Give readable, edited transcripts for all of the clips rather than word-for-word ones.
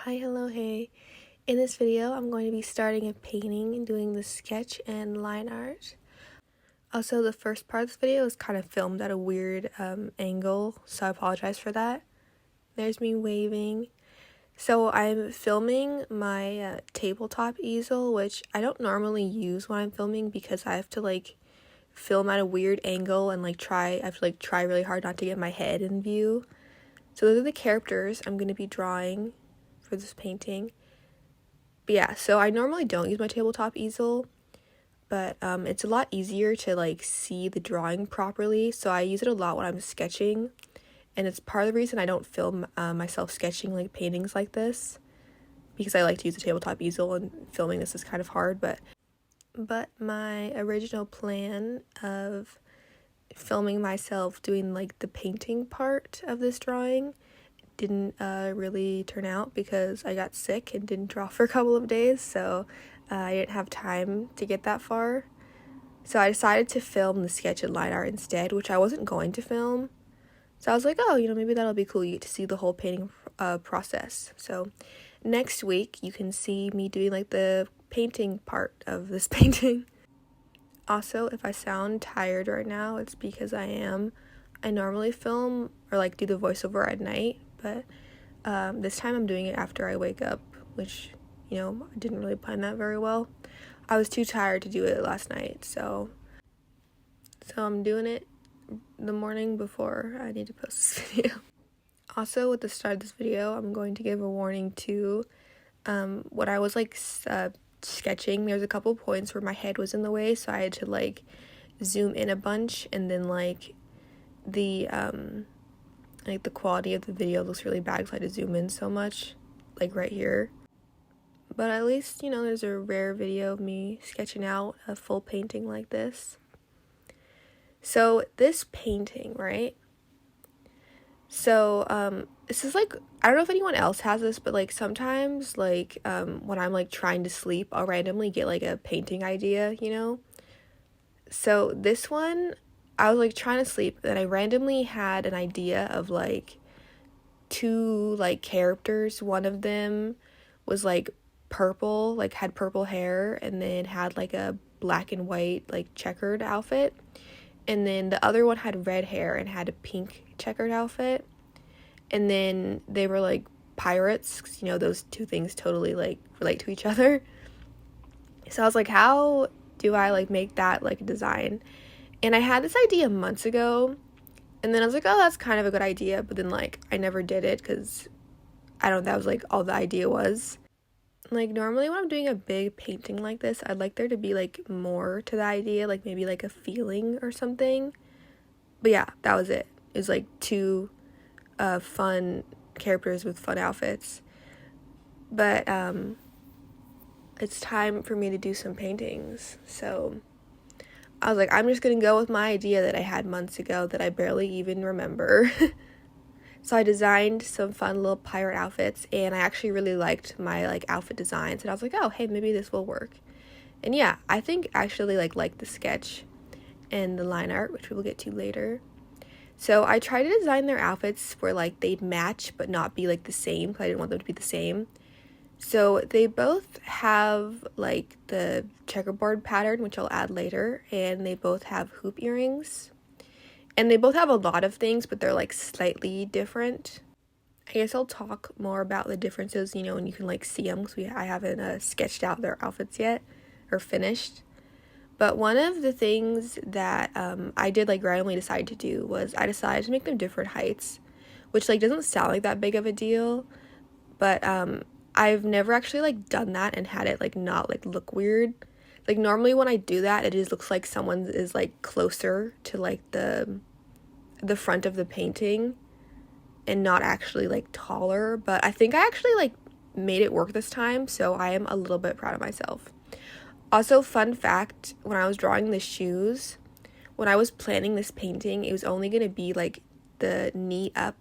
Hi, hello, hey. In this video, I'm going to be starting a painting and doing the sketch and line art. Also, the first part of this video is kind of filmed at a weird angle, so I apologize for that. There's me waving. So I'm filming my tabletop easel, which I don't normally use when I'm filming because I have to film at a weird angle and I have to try really hard not to get my head in view. So those are the characters I'm going to be drawing for this painting. But yeah, so I normally don't use my tabletop easel, but it's a lot easier to see the drawing properly, so I use it a lot when I'm sketching, and it's part of the reason I don't film myself sketching paintings like this, because I like to use the tabletop easel, and filming this is kind of hard. But my original plan of filming myself doing the painting part of this drawing didn't really turn out because I got sick and didn't draw for a couple of days, so I didn't have time to get that far. So I decided to film the sketch and line art instead, which I wasn't going to film. So I was like, oh, maybe that'll be cool. You get to see the whole painting process. So next week you can see me doing the painting part of this painting. Also, if I sound tired right now, it's because I am. I normally film or do the voiceover at night, but this time I'm doing it after I wake up, which, I didn't really plan that very well. I was too tired to do it last night, so I'm doing it the morning before I need to post this video. Also, at the start of this video, I'm going to give a warning to when I was sketching, there's a couple points where my head was in the way, so I had to zoom in a bunch, and then the the quality of the video looks really bad because I had to zoom in so much, right here. But at least, there's a rare video of me sketching out a full painting like this. So this painting, right? So this is I don't know if anyone else has this, but sometimes when I'm trying to sleep, I'll randomly get a painting idea, So this one, I was trying to sleep, and I randomly had an idea of two characters. One of them was purple, had purple hair, and then had a black and white checkered outfit, and then the other one had red hair and had a pink checkered outfit, and then they were pirates, 'cause, those two things totally relate to each other. So I was how do I make that a design? And I had this idea months ago, and then I was oh, that's kind of a good idea, but then I never did it because that was all the idea was. Normally when I'm doing a big painting like this, I'd like there to be more to the idea, maybe a feeling or something. But yeah, that was it. It was two fun characters with fun outfits. But it's time for me to do some paintings, so I was I'm just gonna go with my idea that I had months ago that I barely even remember. So I designed some fun little pirate outfits, and I actually really liked my outfit designs, and I was oh, hey, maybe this will work. And yeah, I think I actually like the sketch and the line art, which we will get to later. So I tried to design their outfits where they'd match but not be the same, because I didn't want them to be the same. So they both have the checkerboard pattern, which I'll add later, and they both have hoop earrings. And they both have a lot of things, but they're slightly different. I guess I'll talk more about the differences, and you can see them, because I haven't sketched out their outfits yet, or finished. But one of the things that I did randomly decide to do was I decided to make them different heights, which doesn't sound like that big of a deal, but I've never actually done that and had it not look weird. Normally when I do that, it just looks like someone is closer to the front of the painting and not actually taller. But I think I actually made it work this time, so I am a little bit proud of myself. Also, fun fact, when I was drawing the shoes, when I was planning this painting, it was only gonna be the knee up,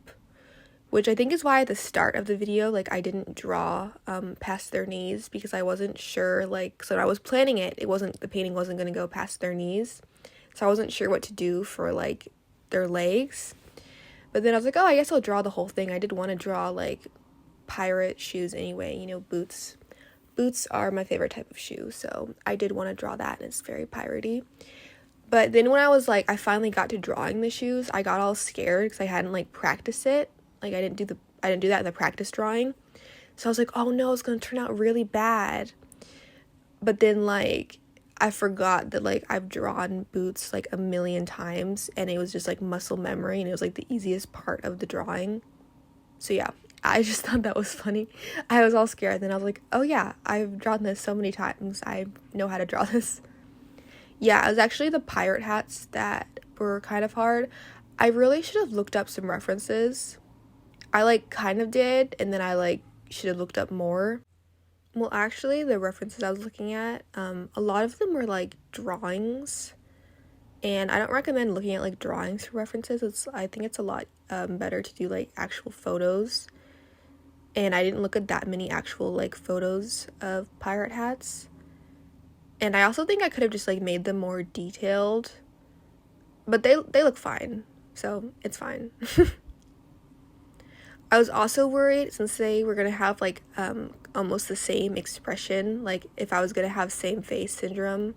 which I think is why at the start of the video, I didn't draw past their knees, because I wasn't sure, so when I was planning it, the painting wasn't going to go past their knees, so I wasn't sure what to do for, their legs. But then I was oh, I guess I'll draw the whole thing. I did want to draw, pirate shoes anyway, you know, boots. Boots are my favorite type of shoe, so I did want to draw that, and it's very piratey. But then when I finally got to drawing the shoes, I got all scared because I hadn't, like, practiced it. Like, I didn't do that in the practice drawing. So I was like, oh no, it's gonna turn out really bad. But then, like, I forgot that, like, I've drawn boots, like, a million times, and it was just, like, muscle memory, and it was, like, the easiest part of the drawing. So yeah, I just thought that was funny. I was all scared, then I was like, oh yeah, I've drawn this so many times. I know how to draw this. Yeah, it was actually the pirate hats that were kind of hard. I really should have looked up some references. I, like, kind of did, and then I, like, should have looked up more. Well, actually, the references I was looking at, a lot of them were, like, drawings, and I don't recommend looking at, like, drawings for references. I think it's a lot better to do, like, actual photos, and I didn't look at that many actual, like, photos of pirate hats, and I also think I could have just, like, made them more detailed, but they look fine, so it's fine. I was also worried, since they were gonna have, like, almost the same expression, like, if I was gonna have same face syndrome,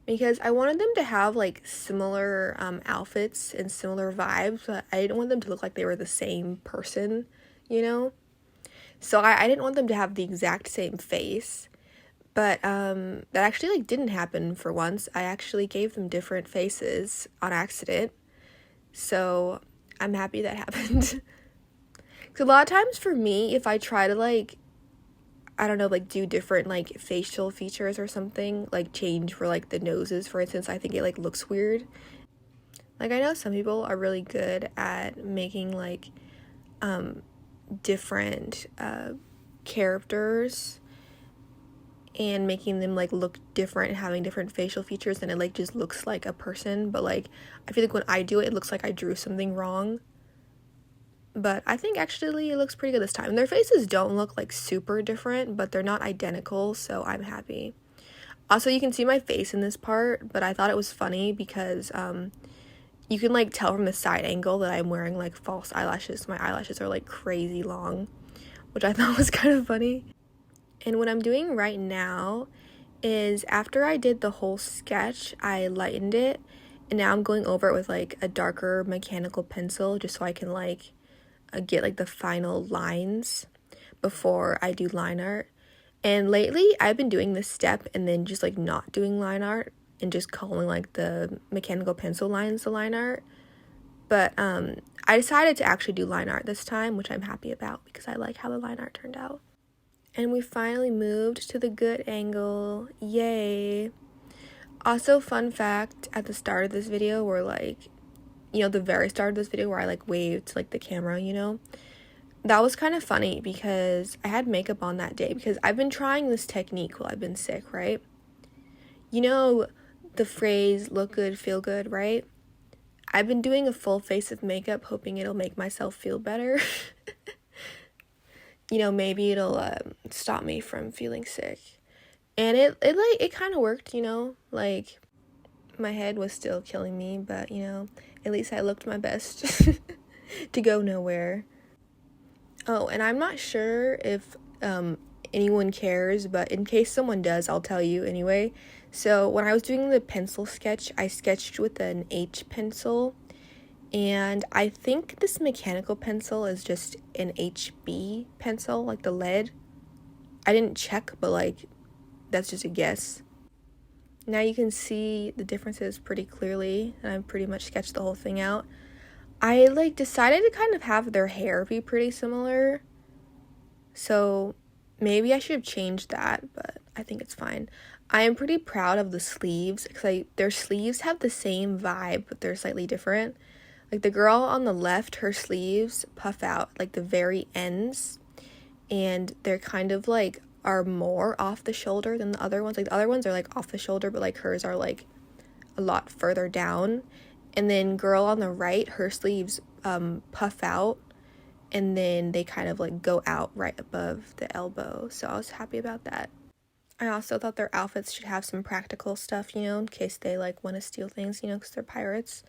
because I wanted them to have, like, similar outfits and similar vibes, but I didn't want them to look like they were the same person, you know? So I didn't want them to have the exact same face, but that actually, like, didn't happen for once. I actually gave them different faces on accident, so I'm happy that happened. Because a lot of times for me, if I try to, like, I don't know, like, do different, like, facial features or something, like, change for, like, the noses, for instance, I think it, like, looks weird. Like, I know some people are really good at making, like, different characters and making them, like, look different, having different facial features, and it, like, just looks like a person, but, like, I feel like when I do it, it looks like I drew something wrong. But I think actually it looks pretty good this time. Their faces don't look, like, super different, but they're not identical, so I'm happy. Also, you can see my face in this part, but I thought it was funny because you can, like, tell from the side angle that I'm wearing, like, false eyelashes. My eyelashes are, like, crazy long, which I thought was kind of funny. And what I'm doing right now is, after I did the whole sketch, I lightened it, and now I'm going over it with, like, a darker mechanical pencil just so I can, like, get, like, the final lines before I do line art. And lately I've been doing this step and then just, like, not doing line art and just calling, like, the mechanical pencil lines the line art. But I decided to actually do line art this time, which I'm happy about because I like how the line art turned out. And we finally moved to the good angle. Yay. Also, fun fact, at the start of this video, we're, like, you know, the very start of this video where I, like, waved to, like, the camera, you know, that was kind of funny because I had makeup on that day, because I've been trying this technique while I've been sick, right? You know the phrase, look good, feel good, right? I've been doing a full face of makeup hoping it'll make myself feel better. You know, maybe it'll stop me from feeling sick. And it kind of worked, you know, like, my head was still killing me, but, you know, at least I looked my best to go nowhere. Oh, and I'm not sure if anyone cares, but in case someone does, I'll tell you anyway. So when I was doing the pencil sketch, I sketched with an H pencil, and I think this mechanical pencil is just an HB pencil, like the lead. I didn't check, but, like, that's just a guess. Now you can see the differences pretty clearly, and I've pretty much sketched the whole thing out. I, like, decided to kind of have their hair be pretty similar, so maybe I should have changed that, but I think it's fine. I am pretty proud of the sleeves, because their sleeves have the same vibe, but they're slightly different. Like, the girl on the left, her sleeves puff out, like, the very ends, and they're kind of, like, are more off the shoulder than the other ones. Like, the other ones are, like, off the shoulder, but, like, hers are, like, a lot further down. And then girl on the right, her sleeves puff out, and then they kind of, like, go out right above the elbow. So I was happy about that. I also thought their outfits should have some practical stuff, you know, in case they, like, want to steal things, you know, because they're pirates.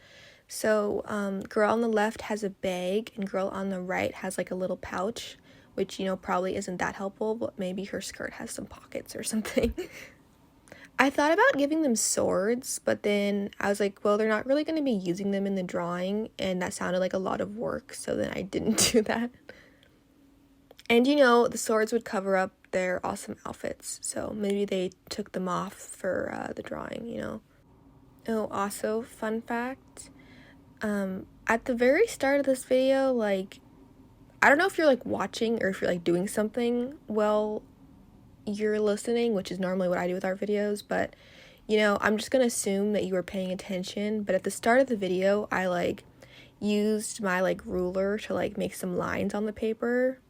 So girl on the left has a bag, and girl on the right has, like, a little pouch which, you know, probably isn't that helpful, but maybe her skirt has some pockets or something. I thought about giving them swords, but then I was like, well, they're not really going to be using them in the drawing, and that sounded like a lot of work, so then I didn't do that. And, you know, the swords would cover up their awesome outfits, so maybe they took them off for the drawing, you know. Oh, also, fun fact, at the very start of this video, like, I don't know if you're, like, watching or if you're, like, doing something while you're listening, which is normally what I do with our videos, but, you know, I'm just gonna assume that you were paying attention. But at the start of the video, I, like, used my, like, ruler to, like, make some lines on the paper.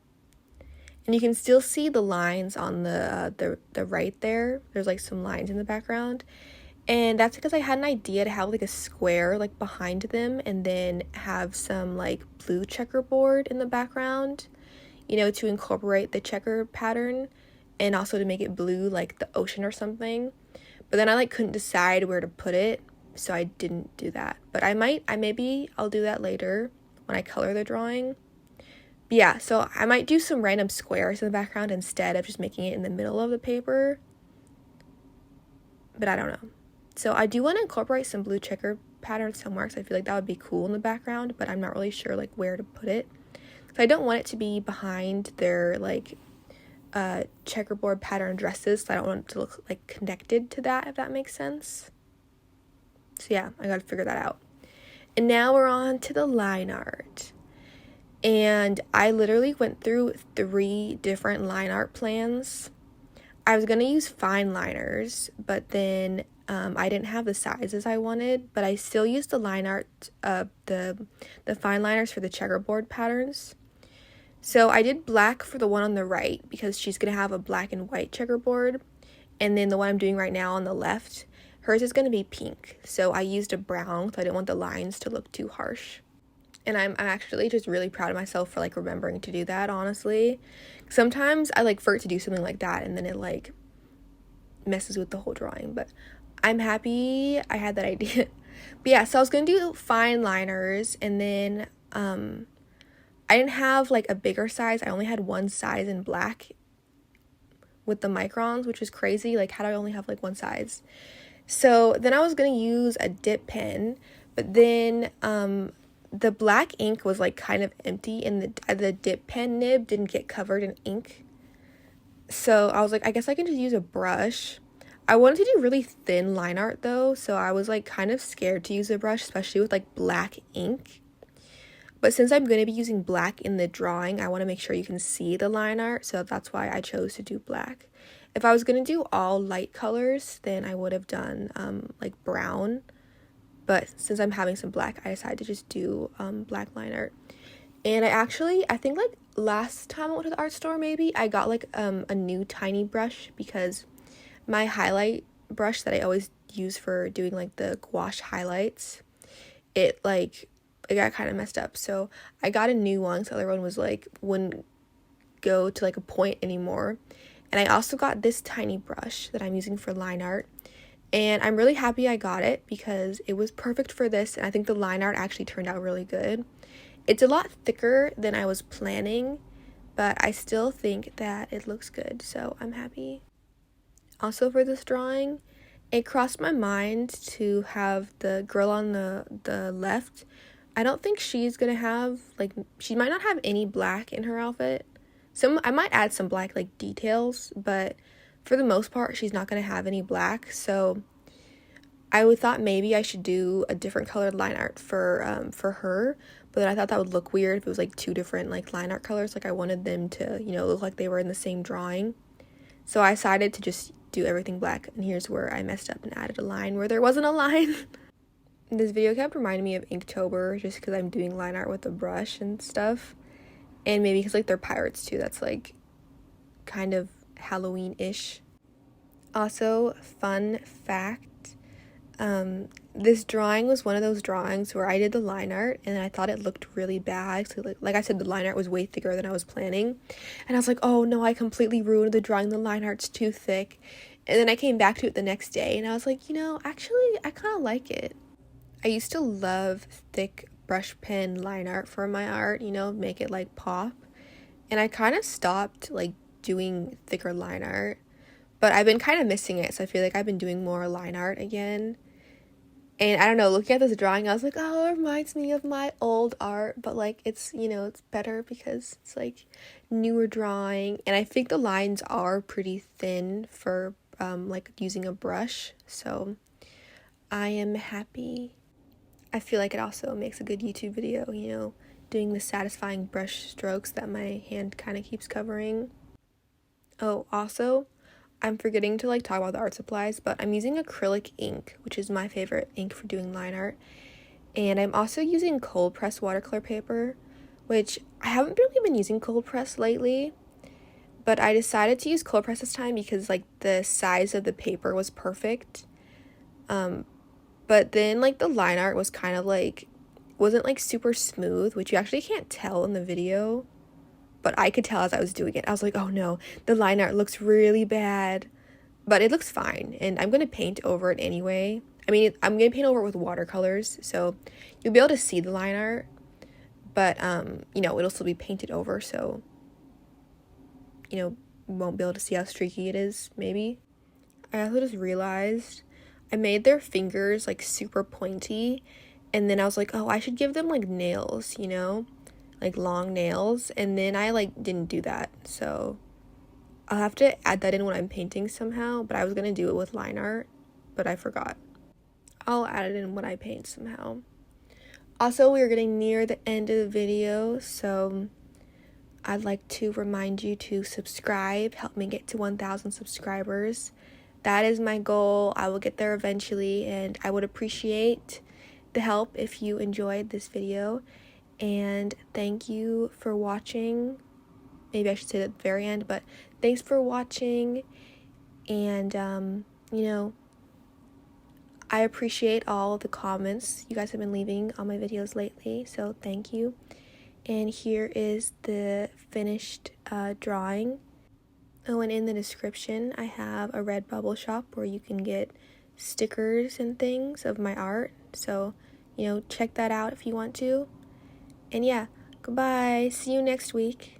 And you can still see the lines on the right there. There's, like, some lines in the background. And that's because I had an idea to have, like, a square, like, behind them, and then have some, like, blue checkerboard in the background, you know, to incorporate the checker pattern, and also to make it blue, like the ocean or something. But then I, like, couldn't decide where to put it, so I didn't do that. But maybe I'll do that later when I color the drawing. But yeah, so I might do some random squares in the background instead of just making it in the middle of the paper. But I don't know. So I do want to incorporate some blue checker pattern somewhere, because I feel like that would be cool in the background, but I'm not really sure, like, where to put it. So I don't want it to be behind their, like, checkerboard pattern dresses, so I don't want it to look, like, connected to that, if that makes sense. So yeah, I gotta figure that out. And now we're on to the line art. And I literally went through 3 different line art plans. I was gonna use fine liners, but then I didn't have the sizes I wanted, but I still used the line art, the fine liners for the checkerboard patterns. So I did black for the one on the right, because she's going to have a black and white checkerboard. And then the one I'm doing right now on the left, hers is going to be pink. So I used a brown, because I didn't want the lines to look too harsh. And I'm actually just really proud of myself for, like, remembering to do that, honestly. Sometimes I, like, forget to do something like that, and then it, like, messes with the whole drawing. But I'm happy I had that idea. But yeah, so I was going to do fine liners, and then I didn't have, like, a bigger size. I only had one size in black with the microns, which was crazy. Like, how do I only have, like, one size? So then I was going to use a dip pen, but then the black ink was, like, kind of empty, and the dip pen nib didn't get covered in ink. So I was like, I guess I can just use a brush. I wanted to do really thin line art, though, so I was, like, kind of scared to use a brush, especially with, like, black ink. But since I'm going to be using black in the drawing, I want to make sure you can see the line art, so that's why I chose to do black. If I was going to do all light colors, then I would have done, like, brown. But since I'm having some black, I decided to just do black line art. And I think, like, last time I went to the art store, maybe, I got, like, a new tiny brush, because my highlight brush that I always use for doing, like, the gouache highlights, it got kind of messed up, so I got a new one, so the other one was, like, wouldn't go to, like, a point anymore. And I also got this tiny brush that I'm using for line art, and I'm really happy I got it, because it was perfect for this, and I think the line art actually turned out really good. It's a lot thicker than I was planning, but I still think that it looks good, so I'm happy. Also, for this drawing, it crossed my mind to have the girl on the left. I don't think she's gonna have, like, she might not have any black in her outfit. I might add some black, like, details, but for the most part, she's not gonna have any black. So I thought maybe I should do a different colored line art for her, but then I thought that would look weird if it was, like, 2 different, like, line art colors. Like, I wanted them to, you know, look like they were in the same drawing. So I decided to just do everything black, and here's where I messed up and added a line where there wasn't a line. This video kept reminding me of Inktober, just because I'm doing line art with a brush and stuff. And maybe because, like, they're pirates too. That's, like, kind of Halloween-ish. Also, fun fact, this drawing was one of those drawings where I did the line art, and I thought it looked really bad. So, like I said, the line art was way thicker than I was planning. And I was like, oh no, I completely ruined the drawing. The line art's too thick. And then I came back to it the next day, and I was like, you know, actually, I kind of like it. I used to love thick brush pen line art for my art, you know, make it, like, pop. And I kind of stopped like doing thicker line art, but I've been kind of missing it, so I feel like I've been doing more line art again. And I don't know, looking at this drawing, I was like, oh, it reminds me of my old art, but like it's, you know, it's better because it's like newer drawing, and I think the lines are pretty thin for like using a brush, so I am happy. I feel like it also makes a good YouTube video, you know, doing the satisfying brush strokes that my hand kind of keeps covering. Oh, also, I'm forgetting to like talk about the art supplies, but I'm using acrylic ink, which is my favorite ink for doing line art. And I'm also using cold press watercolor paper, which I haven't really been using cold press lately, but I decided to use cold press this time because like the size of the paper was perfect. But then like the line art was kind of like, wasn't like super smooth, which you actually can't tell in the video, but I could tell as I was doing it. I was like, oh no, the line art looks really bad, but it looks fine, and I'm going to paint over it anyway. I mean, I'm going to paint over it with watercolors, so you'll be able to see the line art, but, you know, it'll still be painted over, so, you know, you won't be able to see how streaky it is, maybe. I also just realized I made their fingers, like, super pointy, and then I was like, oh, I should give them, like, nails, you know? Like, long nails, and then I, like, didn't do that, so I'll have to add that in when I'm painting somehow, but I was gonna do it with line art, but I forgot. I'll add it in when I paint somehow. Also, we are getting near the end of the video, so I'd like to remind you to subscribe, help me get to 1,000 subscribers. That is my goal. I will get there eventually, and I would appreciate the help if you enjoyed this video. And thank you for watching. Maybe I should say that at the very end, but thanks for watching. And, you know, I appreciate all the comments you guys have been leaving on my videos lately, so thank you. And here is the finished drawing. Oh, and in the description, I have a Redbubble shop where you can get stickers and things of my art. So, you know, check that out if you want to. And yeah, goodbye. See you next week.